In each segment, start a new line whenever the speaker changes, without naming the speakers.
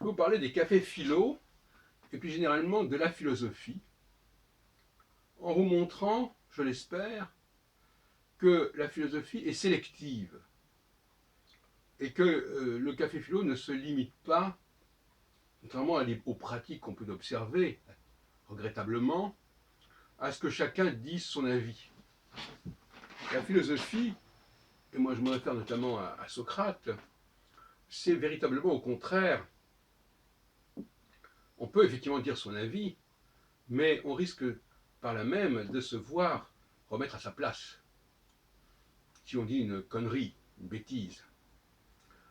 vais vous parler des cafés philo, et puis généralement de la philosophie, en vous montrant, je l'espère, que la philosophie est sélective, et que le café philo ne se limite pas, contrairement aux pratiques qu'on peut observer, regrettablement, à ce que chacun dise son avis. La philosophie, et moi je me réfère notamment à Socrate, c'est véritablement au contraire, on peut effectivement dire son avis, mais on risque par là même de se voir remettre à sa place, si on dit une connerie, une bêtise.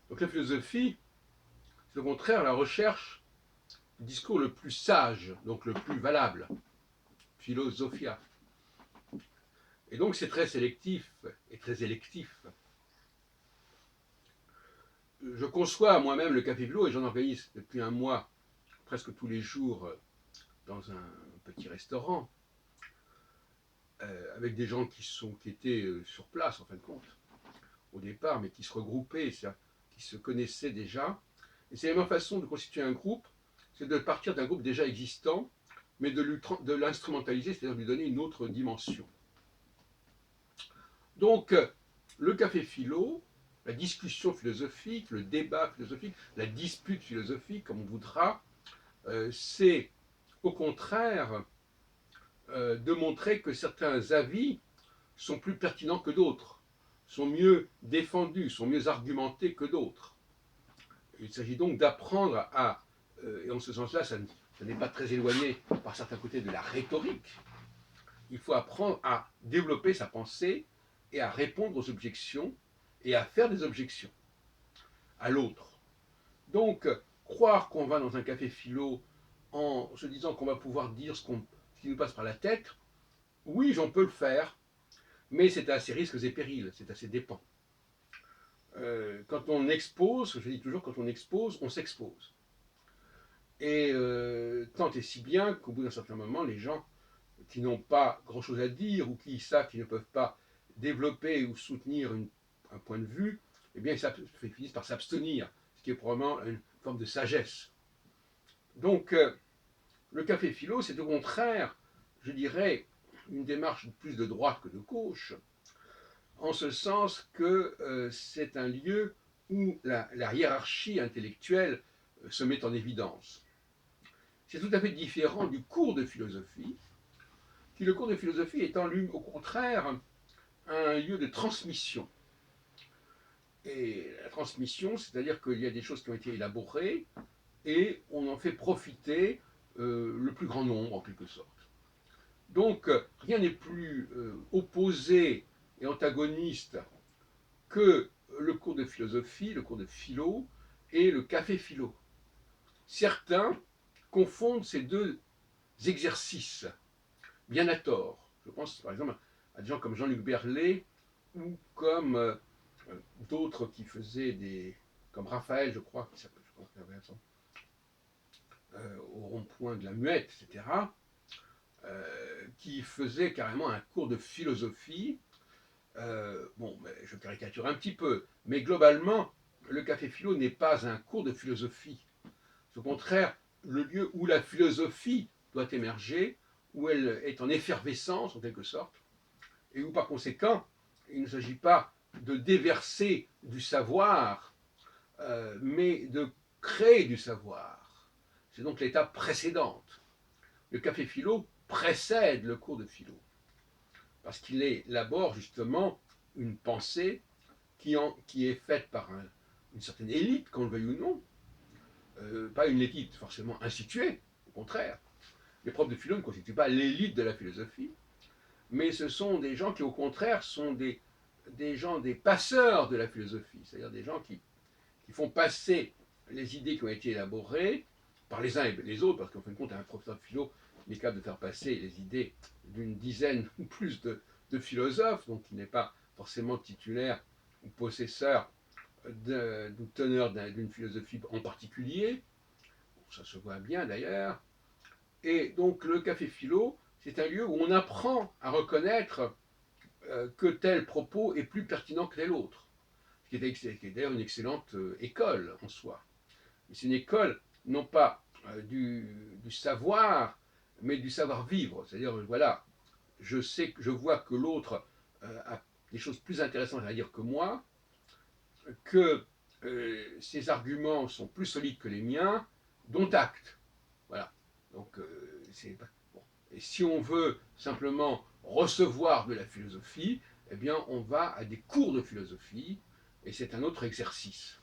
Donc la philosophie, c'est au contraire la recherche du discours le plus sage, donc le plus valable, philosophia. Et donc c'est très sélectif et très électif. Je conçois moi-même le café philo et j'en organise depuis un mois, presque tous les jours, dans un petit restaurant, avec des gens qui étaient sur place en fin de compte, au départ, mais qui se regroupaient, qui se connaissaient déjà. Et c'est la même façon de constituer un groupe, c'est de partir d'un groupe déjà existant, mais de l'instrumentaliser, c'est-à-dire de lui donner une autre dimension. Donc, le café philo, la discussion philosophique, le débat philosophique, la dispute philosophique, comme on voudra, c'est au contraire de montrer que certains avis sont plus pertinents que d'autres, sont mieux défendus, sont mieux argumentés que d'autres. Il s'agit donc d'apprendre et en ce sens-là, ça n'est pas très éloigné par certains côtés de la rhétorique. Il faut apprendre à développer sa pensée et à répondre aux objections et à faire des objections à l'autre. Donc, croire qu'on va dans un café philo en se disant qu'on va pouvoir dire ce qui nous passe par la tête, oui, j'en peux le faire, mais c'est à ses risques et périls, c'est à ses dépens. Quand on expose, je dis toujours, quand on expose, on s'expose. Et tant et si bien qu'au bout d'un certain moment, les gens qui n'ont pas grand-chose à dire ou qui savent qu'ils ne peuvent pas développer ou soutenir un point de vue, eh bien, ils finissent par s'abstenir, ce qui est probablement une forme de sagesse. Donc, le café philo, c'est au contraire, je dirais, une démarche plus de droite que de gauche, en ce sens que c'est un lieu où la hiérarchie intellectuelle se met en évidence. C'est tout à fait différent du cours de philosophie, qui le cours de philosophie étant lui, au contraire, un lieu de transmission. Et la transmission, c'est-à-dire qu'il y a des choses qui ont été élaborées et on en fait profiter le plus grand nombre, en quelque sorte. Donc, rien n'est plus opposé et antagoniste que le cours de philosophie, le cours de philo et le café philo. Certains confondent ces deux exercices, bien à tort. Je pense par exemple à des gens comme Jean-Luc Berlet ou comme d'autres qui faisaient comme Raphaël, je crois, qui s'appelle, au rond-point de la Muette, etc., qui faisait carrément un cours de philosophie. Bon, je caricature un petit peu, mais globalement, le café philo n'est pas un cours de philosophie. C'est au contraire le lieu où la philosophie doit émerger, où elle est en effervescence en quelque sorte, et où par conséquent, il ne s'agit pas de déverser du savoir, mais de créer du savoir. C'est donc l'étape précédente. Le café philo précède le cours de philo, parce qu'il élabore justement une pensée qui est faite par une certaine élite, qu'on le veuille ou non, pas une élite forcément instituée, au contraire. Les profs de philo ne constituent pas l'élite de la philosophie, mais ce sont des gens qui, au contraire, sont des passeurs de la philosophie, c'est-à-dire des gens qui font passer les idées qui ont été élaborées par les uns et les autres, parce qu'en fin de compte, un professeur de philo est capable de faire passer les idées d'une dizaine ou plus de philosophes, donc qui n'est pas forcément titulaire ou possesseur ou teneur d'une philosophie en particulier. Ça se voit bien d'ailleurs. Et donc le café philo, c'est un lieu où on apprend à reconnaître que tel propos est plus pertinent que tel autre. Ce qui est d'ailleurs une excellente école en soi. C'est une école non pas du savoir, mais du savoir-vivre. C'est-à-dire, voilà, je vois que l'autre a des choses plus intéressantes à dire que moi, que ses arguments sont plus solides que les miens, dont acte. Voilà. Donc, c'est bon. Et si on veut simplement recevoir de la philosophie, eh bien, on va à des cours de philosophie, et c'est un autre exercice.